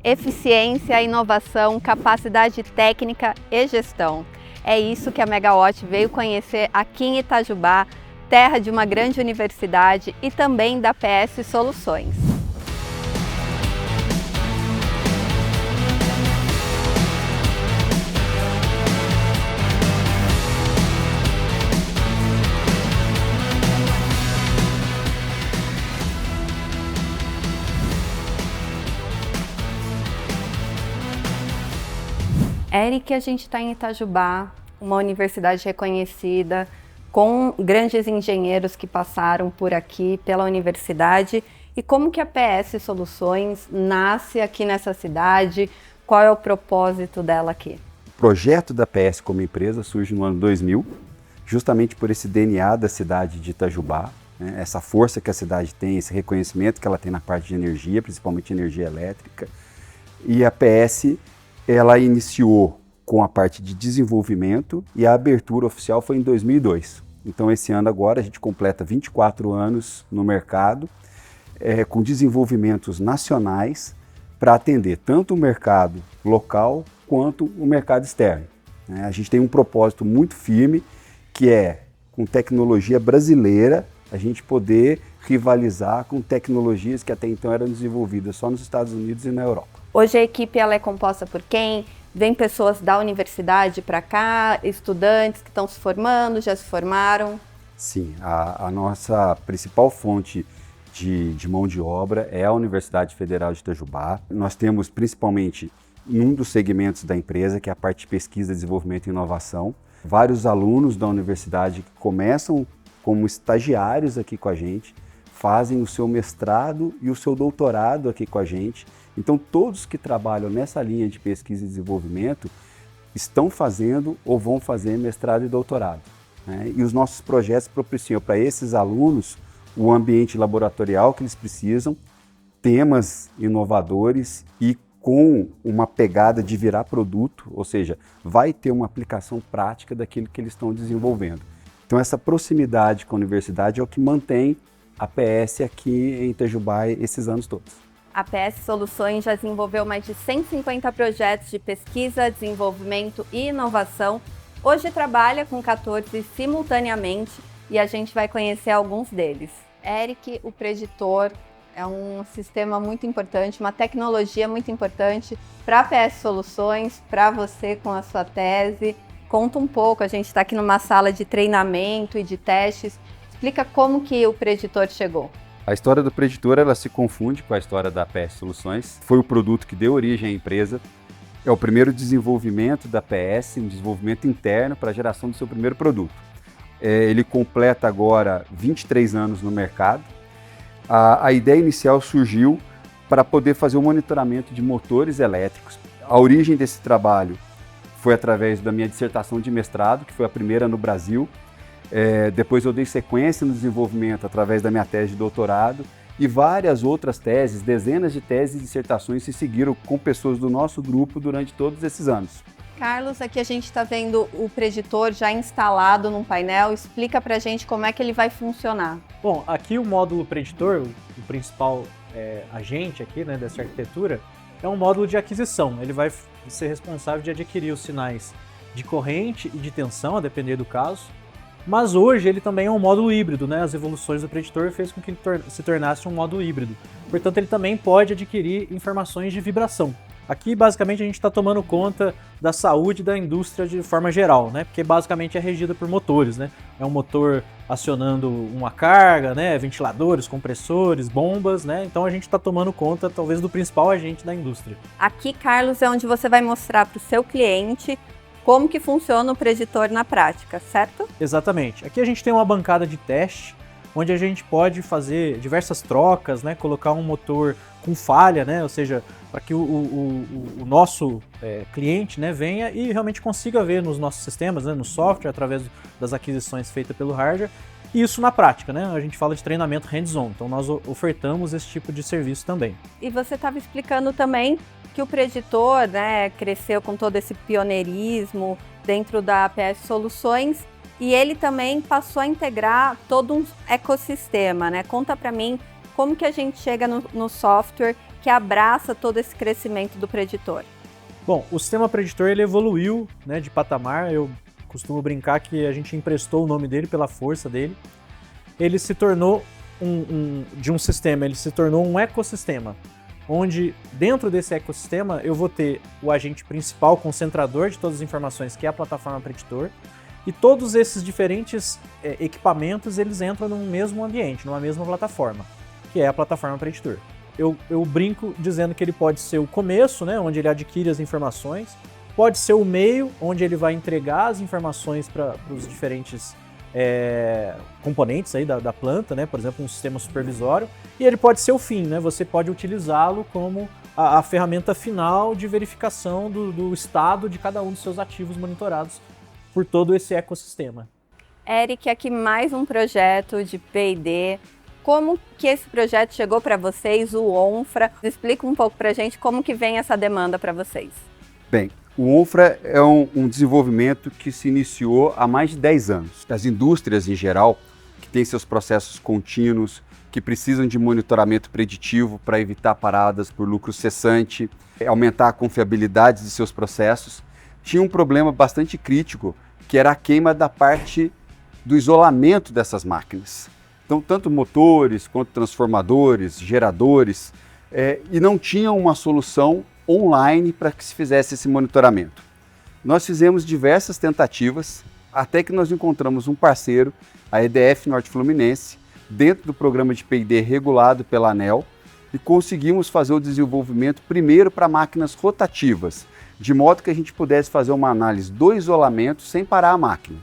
Eficiência, inovação, capacidade técnica e gestão. É isso que a Megawatt veio conhecer aqui em Itajubá, terra de uma grande universidade e também da PS Soluções. Eric, a gente está em Itajubá, uma universidade reconhecida, com grandes engenheiros que passaram por aqui pela universidade. E como que a PS Soluções nasce aqui nessa cidade? Qual é o propósito dela aqui? O projeto da PS como empresa surge no ano 2000, justamente por esse DNA da cidade de Itajubá, né? Essa força que a cidade tem, esse reconhecimento que ela tem na parte de energia, principalmente energia elétrica. E a PS, ela iniciou com a parte de desenvolvimento e a abertura oficial foi em 2002. Então esse ano agora a gente completa 24 anos no mercado, com desenvolvimentos nacionais para atender tanto o mercado local quanto o mercado externo. A gente tem um propósito muito firme, que é, com tecnologia brasileira, a gente poder rivalizar com tecnologias que até então eram desenvolvidas só nos Estados Unidos e na Europa. Hoje a equipe ela é composta por quem? Vem pessoas da universidade para cá, estudantes que estão se formando, já se formaram? Sim, a nossa principal fonte de mão de obra é a Universidade Federal de Itajubá. Nós temos principalmente um dos segmentos da empresa, que é a parte de pesquisa, desenvolvimento e inovação. Vários alunos da universidade que começam como estagiários aqui com a gente, fazem o seu mestrado e o seu doutorado aqui com a gente. Então, todos que trabalham nessa linha de pesquisa e desenvolvimento estão fazendo ou vão fazer mestrado e doutorado, né? E os nossos projetos propiciam para esses alunos o ambiente laboratorial que eles precisam, temas inovadores e com uma pegada de virar produto, ou seja, vai ter uma aplicação prática daquilo que eles estão desenvolvendo. Então, essa proximidade com a universidade é o que mantém a PS aqui em Itajubá esses anos todos. A PS Soluções já desenvolveu mais de 150 projetos de pesquisa, desenvolvimento e inovação. Hoje trabalha com 14 simultaneamente e a gente vai conhecer alguns deles. Eric, o Preditor é um sistema muito importante, uma tecnologia muito importante para a PS Soluções, para você com a sua tese. Conta um pouco, a gente está aqui numa sala de treinamento e de testes. Explica como que o Preditor chegou. A história do Preditor, ela se confunde com a história da PS Soluções. Foi o produto que deu origem à empresa. É o primeiro desenvolvimento da PS, um desenvolvimento interno para a geração do seu primeiro produto. Ele completa agora 23 anos no mercado. A ideia inicial surgiu para poder fazer o monitoramento de motores elétricos. A origem desse trabalho foi através da minha dissertação de mestrado, que foi a primeira no Brasil. Depois eu dei sequência no desenvolvimento através da minha tese de doutorado e várias outras teses, dezenas de teses e dissertações se seguiram com pessoas do nosso grupo durante todos esses anos. Carlos, aqui a gente está vendo o Preditor já instalado num painel. Explica pra gente como é que ele vai funcionar. Bom, aqui o módulo Preditor, o principal agente aqui, né, dessa arquitetura, é um módulo de aquisição. Ele vai ser responsável de adquirir os sinais de corrente e de tensão, a depender do caso. Mas hoje ele também é um módulo híbrido, né? As evoluções do Preditor fez com que ele se tornasse um módulo híbrido. Portanto, ele também pode adquirir informações de vibração. Aqui, basicamente, a gente está tomando conta da saúde da indústria de forma geral, né? Porque basicamente é regida por motores, né? É um motor acionando uma carga, né? Ventiladores, compressores, bombas, né? Então a gente está tomando conta, talvez, do principal agente da indústria. Aqui, Carlos, é onde você vai mostrar para o seu cliente como que funciona o Preditor na prática, certo? Exatamente. Aqui a gente tem uma bancada de teste, onde a gente pode fazer diversas trocas, né? Colocar um motor com falha, né? Ou seja, para que o nosso cliente, né, venha e realmente consiga ver nos nossos sistemas, né, no software, através das aquisições feitas pelo hardware, e isso na prática, né? A gente fala de treinamento hands-on, então nós ofertamos esse tipo de serviço também. E você estava explicando também que o Preditor, né, cresceu com todo esse pioneirismo dentro da PS Soluções e ele também passou a integrar todo um ecossistema, né? Conta para mim como que a gente chega no software que abraça todo esse crescimento do preditor? Bom, o sistema preditor ele evoluiu, né, de patamar. Eu costumo brincar que a gente emprestou o nome dele pela força dele. Ele se tornou de um sistema, ele se tornou um ecossistema, onde dentro desse ecossistema eu vou ter o agente principal, concentrador de todas as informações, que é a plataforma preditor, e todos esses diferentes equipamentos eles entram num mesmo ambiente, numa mesma plataforma, que é a plataforma preditor. Eu brinco dizendo que ele pode ser o começo, né, onde ele adquire as informações, pode ser o meio, onde ele vai entregar as informações para os diferentes componentes aí da planta, né, por exemplo, um sistema supervisório, e ele pode ser o fim, né, você pode utilizá-lo como a ferramenta final de verificação do estado de cada um dos seus ativos monitorados por todo esse ecossistema. Eric, aqui mais um projeto de P&D. Como que esse projeto chegou para vocês, o ONFRA? Explica um pouco para a gente como que vem essa demanda para vocês. Bem, o ONFRA é um desenvolvimento que se iniciou há mais de 10 anos. As indústrias em geral, que têm seus processos contínuos, que precisam de monitoramento preditivo para evitar paradas por lucro cessante, aumentar a confiabilidade de seus processos, tinha um problema bastante crítico, que era a queima da parte do isolamento dessas máquinas. Então, tanto motores, quanto transformadores, geradores, e não tinham uma solução online para que se fizesse esse monitoramento. Nós fizemos diversas tentativas, até que nós encontramos um parceiro, a EDF Norte Fluminense, dentro do programa de P&D regulado pela ANEEL, e conseguimos fazer o desenvolvimento primeiro para máquinas rotativas, de modo que a gente pudesse fazer uma análise do isolamento sem parar a máquina.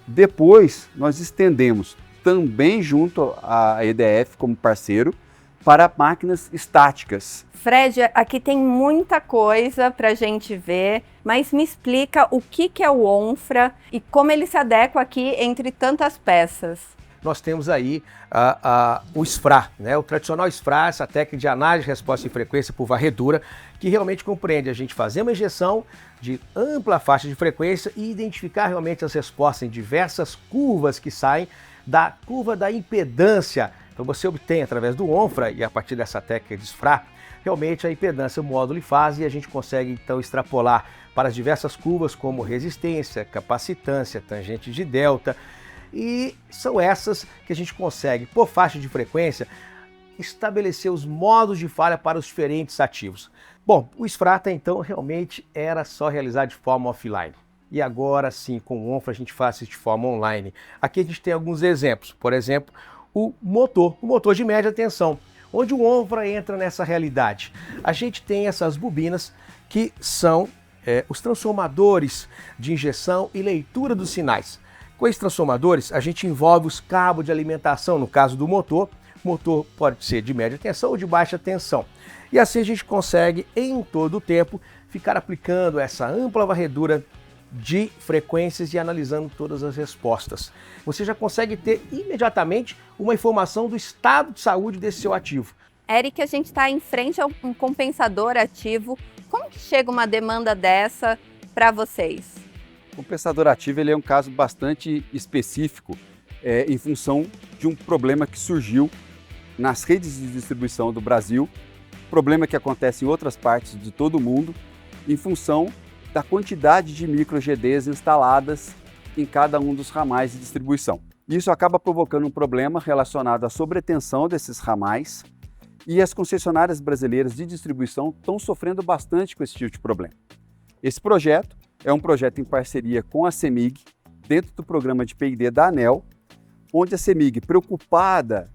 Depois, nós estendemos também junto à EDF como parceiro para máquinas estáticas. Fred, aqui tem muita coisa para a gente ver, mas me explica o que é o ONFRA e como ele se adequa aqui entre tantas peças. Nós temos aí o SFRA, né? O tradicional SFRA, essa técnica de análise de resposta de frequência por varredura, que realmente compreende a gente fazer uma injeção de ampla faixa de frequência e identificar realmente as respostas em diversas curvas que saem da curva da impedância. Então você obtém através do ONFRA e a partir dessa técnica de SFRA, realmente a impedância, o módulo e fase, e a gente consegue então extrapolar para as diversas curvas como resistência, capacitância, tangente de delta. E são essas que a gente consegue, por faixa de frequência, estabelecer os modos de falha para os diferentes ativos. Bom, o SFRA até então realmente era só realizar de forma offline. E agora sim, com o ONFRA a gente faz isso de forma online. Aqui a gente tem alguns exemplos. Por exemplo, o motor de média tensão, onde o ONFRA entra nessa realidade. A gente tem essas bobinas que são os transformadores de injeção e leitura dos sinais. Com esses transformadores, a gente envolve os cabos de alimentação, no caso do motor. O motor pode ser de média tensão ou de baixa tensão. E assim a gente consegue, em todo o tempo, ficar aplicando essa ampla varredura de frequências e analisando todas as respostas. Você já consegue ter imediatamente uma informação do estado de saúde desse seu ativo. Eric, a gente está em frente a um compensador ativo. Como que chega uma demanda dessa para vocês? O compensador ativo ele é um caso bastante específico em função de um problema que surgiu nas redes de distribuição do Brasil, problema que acontece em outras partes de todo o mundo, em função da quantidade de micro GDs instaladas em cada um dos ramais de distribuição. Isso acaba provocando um problema relacionado à sobretensão desses ramais e as concessionárias brasileiras de distribuição estão sofrendo bastante com esse tipo de problema. Esse projeto é um projeto em parceria com a CEMIG, dentro do programa de P&D da ANEEL, onde a CEMIG, preocupada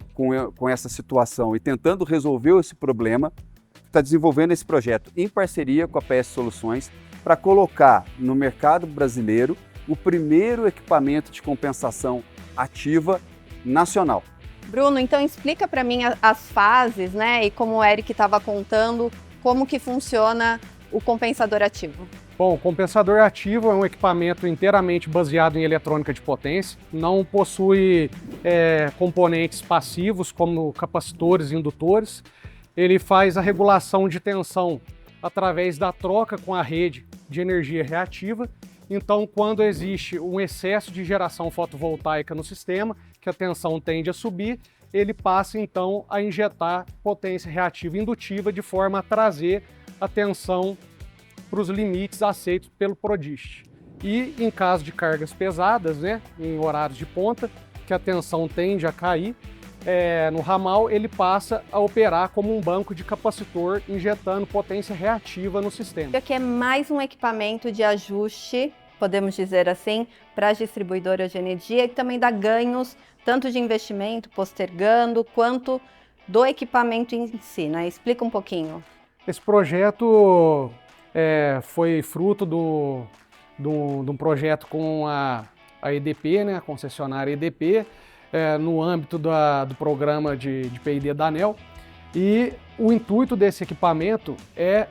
com essa situação e tentando resolver esse problema, está desenvolvendo esse projeto em parceria com a PS Soluções para colocar no mercado brasileiro o primeiro equipamento de compensação ativa nacional. Bruno, então explica para mim as fases, né, e como o Eric estava contando, como que funciona o compensador ativo. Bom, o compensador ativo é um equipamento inteiramente baseado em eletrônica de potência, não possui componentes passivos como capacitores e indutores. Ele faz a regulação de tensão através da troca com a rede de energia reativa. Então, quando existe um excesso de geração fotovoltaica no sistema, que a tensão tende a subir, ele passa então a injetar potência reativa indutiva de forma a trazer a tensão para os limites aceitos pelo PRODIST. E em caso de cargas pesadas, né, em horários de ponta, que a tensão tende a cair, no ramal ele passa a operar como um banco de capacitor, injetando potência reativa no sistema. Aqui é mais um equipamento de ajuste, podemos dizer assim, para as distribuidoras de energia, que também dá ganhos, tanto de investimento, postergando, quanto do equipamento em si, né? Explica um pouquinho. Esse projeto foi fruto de um projeto com a EDP, né, a concessionária EDP, no âmbito do programa de P&D da ANEEL. E o intuito desse equipamento é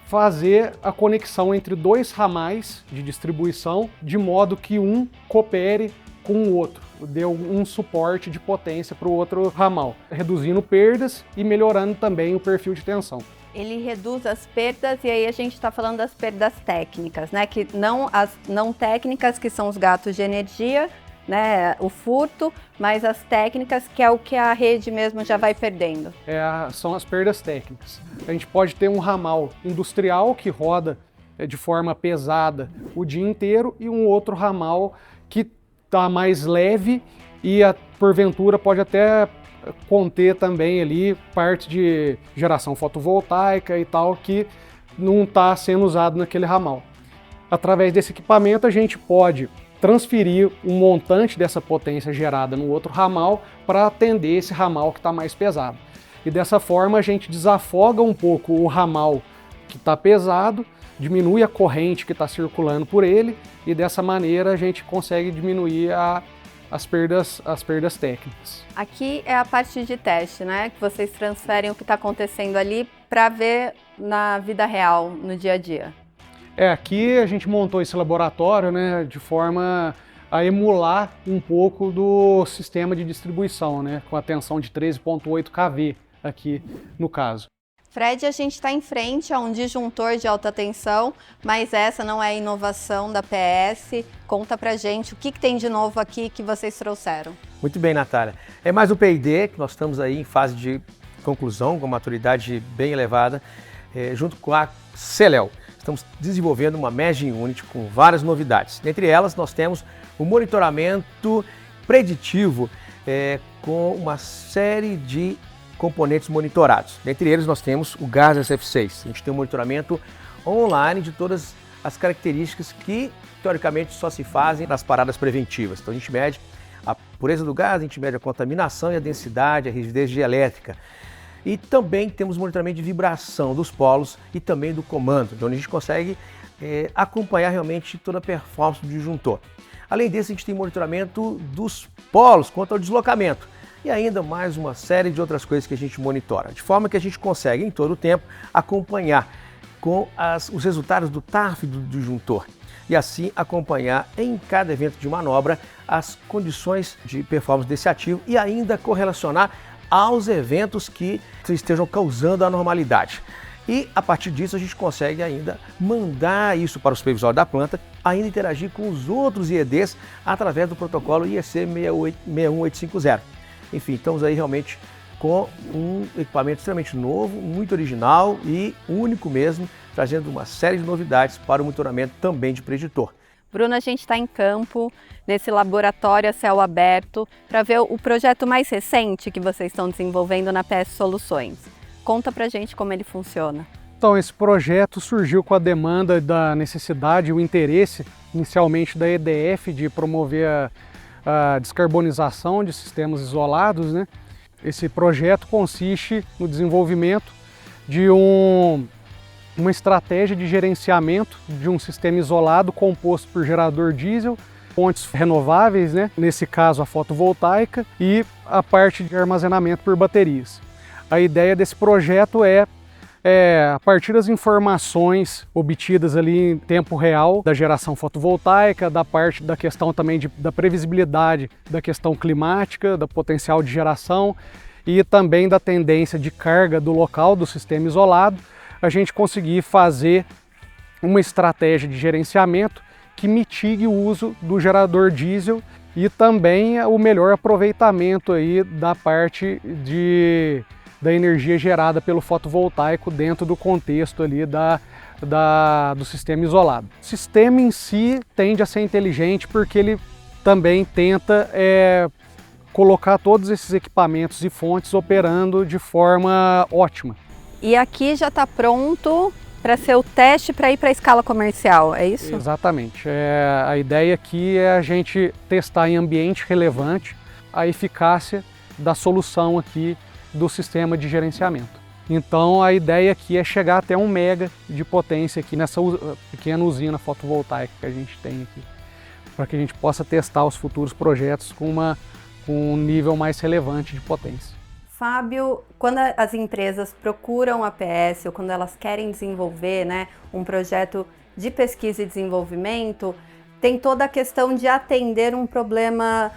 fazer a conexão entre dois ramais de distribuição, de modo que um coopere com o outro, dê um suporte de potência para o outro ramal, reduzindo perdas e melhorando também o perfil de tensão. Ele reduz as perdas, e aí a gente está falando das perdas técnicas, né? Que não as não técnicas, que são os gatos de energia, né? O furto, mas as técnicas, que é o que a rede mesmo já vai perdendo. São as perdas técnicas. A gente pode ter um ramal industrial que roda de forma pesada o dia inteiro e um outro ramal que está mais leve e porventura pode até conter também ali parte de geração fotovoltaica e tal que não está sendo usado naquele ramal. Através desse equipamento a gente pode transferir um montante dessa potência gerada no outro ramal para atender esse ramal que está mais pesado. E dessa forma a gente desafoga um pouco o ramal que está pesado, diminui a corrente que está circulando por ele e dessa maneira a gente consegue diminuir as perdas técnicas. Aqui é a parte de teste, né? Que vocês transferem o que está acontecendo ali para ver na vida real, no dia a dia. Aqui a gente montou esse laboratório, né, de forma a emular um pouco do sistema de distribuição, né, com a tensão de 13,8 kV aqui no caso. Fred, a gente está em frente a um disjuntor de alta tensão, mas essa não é a inovação da PS. Conta pra gente o que tem de novo aqui que vocês trouxeram. Muito bem, Natália. É mais um P&D, que nós estamos aí em fase de conclusão, com maturidade bem elevada, junto com a Celel. Estamos desenvolvendo uma Imaging Unit com várias novidades. Dentre elas, nós temos o monitoramento preditivo com uma série de componentes monitorados. Dentre eles, nós temos o Gás SF6. A gente tem um monitoramento online de todas as características que, teoricamente, só se fazem nas paradas preventivas. Então, a gente mede a pureza do gás, a gente mede a contaminação e a densidade, a rigidez dielétrica. E também temos monitoramento de vibração dos polos e também do comando, onde a gente consegue acompanhar realmente toda a performance do disjuntor. Além disso, a gente tem monitoramento dos polos quanto ao deslocamento e ainda mais uma série de outras coisas que a gente monitora, de forma que a gente consegue em todo o tempo acompanhar com os resultados do TARF do disjuntor e assim acompanhar em cada evento de manobra as condições de performance desse ativo e ainda correlacionar aos eventos que estejam causando a anormalidade. E a partir disso a gente consegue ainda mandar isso para o supervisório da planta, ainda interagir com os outros IEDs através do protocolo IEC 61850. Enfim, estamos aí realmente com um equipamento extremamente novo, muito original e único mesmo, trazendo uma série de novidades para o monitoramento também de preditor. Bruno, a gente está em campo, nesse laboratório a céu aberto, para ver o projeto mais recente que vocês estão desenvolvendo na PS Soluções. Conta pra gente como ele funciona. Então, esse projeto surgiu com a demanda da necessidade e o interesse, inicialmente da EDF, de promover a descarbonização de sistemas isolados, né? Esse projeto consiste no desenvolvimento de uma estratégia de gerenciamento de um sistema isolado composto por gerador diesel, fontes renováveis, né? Nesse caso a fotovoltaica, e a parte de armazenamento por baterias. A ideia desse projeto a partir das informações obtidas ali em tempo real da geração fotovoltaica, da parte da questão também da previsibilidade da questão climática, do potencial de geração e também da tendência de carga do local do sistema isolado, a gente conseguir fazer uma estratégia de gerenciamento que mitigue o uso do gerador diesel e também o melhor aproveitamento aí da parte da energia gerada pelo fotovoltaico dentro do contexto ali do sistema isolado. O sistema em si tende a ser inteligente porque ele também tenta colocar todos esses equipamentos e fontes operando de forma ótima. E aqui já está pronto para ser o teste para ir para a escala comercial, é isso? Exatamente. A ideia aqui é a gente testar em ambiente relevante a eficácia da solução aqui do sistema de gerenciamento. Então a ideia aqui é chegar até 1 mega de potência aqui nessa pequena usina fotovoltaica que a gente tem aqui, para que a gente possa testar os futuros projetos com um nível mais relevante de potência. Fábio, quando as empresas procuram a APS ou quando elas querem desenvolver, né, um projeto de pesquisa e desenvolvimento, tem toda a questão de atender um problema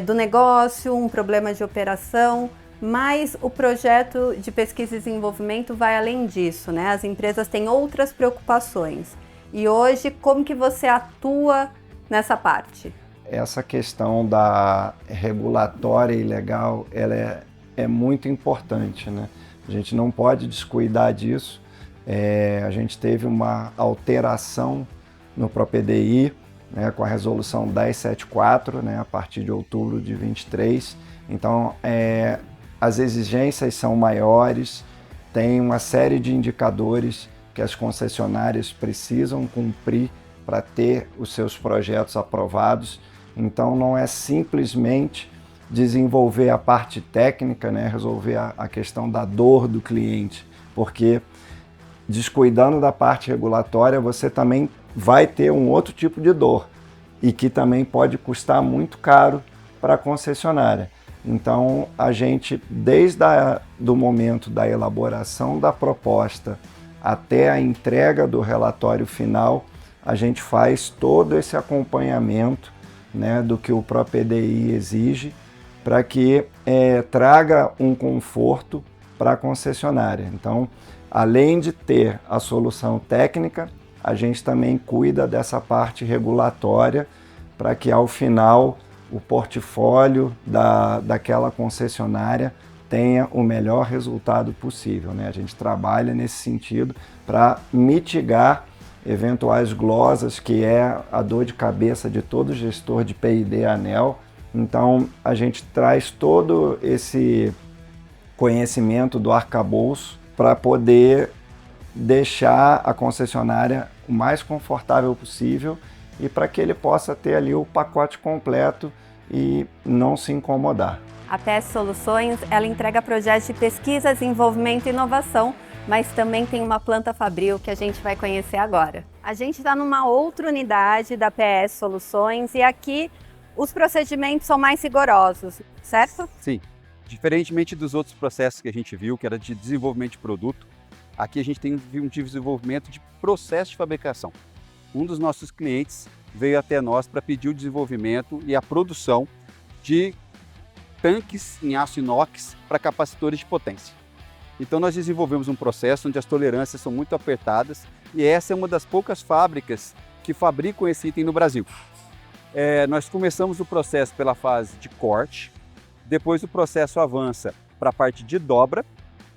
do negócio, um problema de operação, mas o projeto de pesquisa e desenvolvimento vai além disso, né? As empresas têm outras preocupações. E hoje, como que você atua nessa parte? Essa questão da regulatória e legal, ela é muito importante, né? A gente não pode descuidar disso. A gente teve uma alteração no ProPDI, né, com a resolução 1074, né, a partir de outubro de 23. Então, as exigências são maiores, tem uma série de indicadores que as concessionárias precisam cumprir para ter os seus projetos aprovados. Então, não é simplesmente desenvolver a parte técnica, né, resolver a questão da dor do cliente, porque descuidando da parte regulatória, você também vai ter um outro tipo de dor e que também pode custar muito caro para a concessionária. Então, a gente, desde do momento da elaboração da proposta até a entrega do relatório final, a gente faz todo esse acompanhamento, né, do que o ProPDI exige, para que traga um conforto para a concessionária. Então, além de ter a solução técnica, a gente também cuida dessa parte regulatória para que ao final o portfólio daquela concessionária tenha o melhor resultado possível, né? A gente trabalha nesse sentido para mitigar eventuais glosas, que é a dor de cabeça de todo gestor de P&D ANEEL. Então, a gente traz todo esse conhecimento do arcabouço para poder deixar a concessionária o mais confortável possível e para que ele possa ter ali o pacote completo e não se incomodar. A APS Soluções, ela entrega projetos de pesquisa, desenvolvimento e inovação, mas também tem uma planta fabril que a gente vai conhecer agora. A gente está numa outra unidade da APS Soluções e aqui os procedimentos são mais rigorosos, certo? Sim. Diferentemente dos outros processos que a gente viu, que era de desenvolvimento de produto, aqui a gente tem um desenvolvimento de processo de fabricação. Um dos nossos clientes veio até nós para pedir o desenvolvimento e a produção de tanques em aço inox para capacitores de potência. Então nós desenvolvemos um processo onde as tolerâncias são muito apertadas e essa é uma das poucas fábricas que fabricam esse item no Brasil. Nós começamos o processo pela fase de corte, depois o processo avança para a parte de dobra.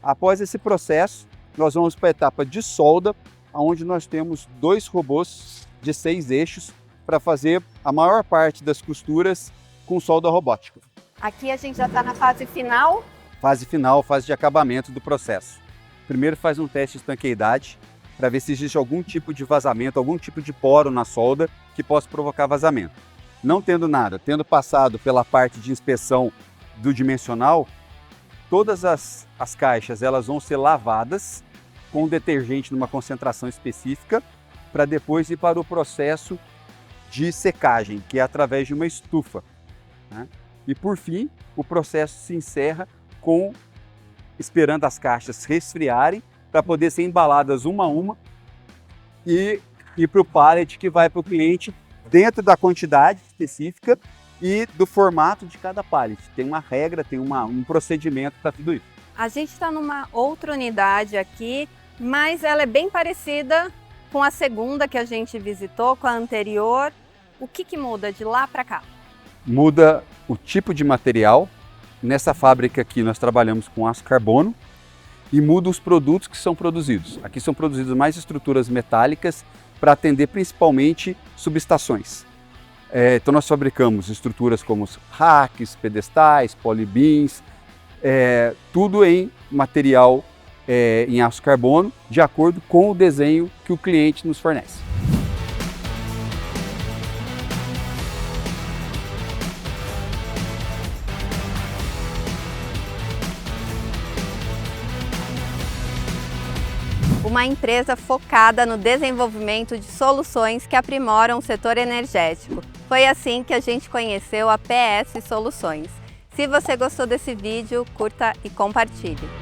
Após esse processo, nós vamos para a etapa de solda, onde nós temos 2 robôs de 6 eixos para fazer a maior parte das costuras com solda robótica. Aqui a gente já está na fase final. Fase final, fase de acabamento do processo. Primeiro faz um teste de estanqueidade para ver se existe algum tipo de vazamento, algum tipo de poro na solda que possa provocar vazamento. Não tendo nada, tendo passado pela parte de inspeção do dimensional, todas as caixas elas vão ser lavadas com detergente numa concentração específica para depois ir para o processo de secagem, que é através de uma estufa, né? E por fim, o processo se encerra esperando as caixas resfriarem para poder ser embaladas uma a uma e ir para o pallet que vai para o cliente dentro da quantidade específica e do formato de cada pallet. Tem uma regra, tem um procedimento para tudo isso. A gente está numa outra unidade aqui, mas ela é bem parecida com a segunda que a gente visitou, com a anterior. O que muda de lá para cá? muda o tipo de material. Nessa fábrica aqui nós trabalhamos com aço carbono e muda os produtos que são produzidos. Aqui são produzidas mais estruturas metálicas para atender principalmente subestações. Então nós fabricamos estruturas como racks, pedestais, polybeams, tudo em material em aço carbono, de acordo com o desenho que o cliente nos fornece. Uma empresa focada no desenvolvimento de soluções que aprimoram o setor energético. Foi assim que a gente conheceu a PS Soluções. Se você gostou desse vídeo, curta e compartilhe.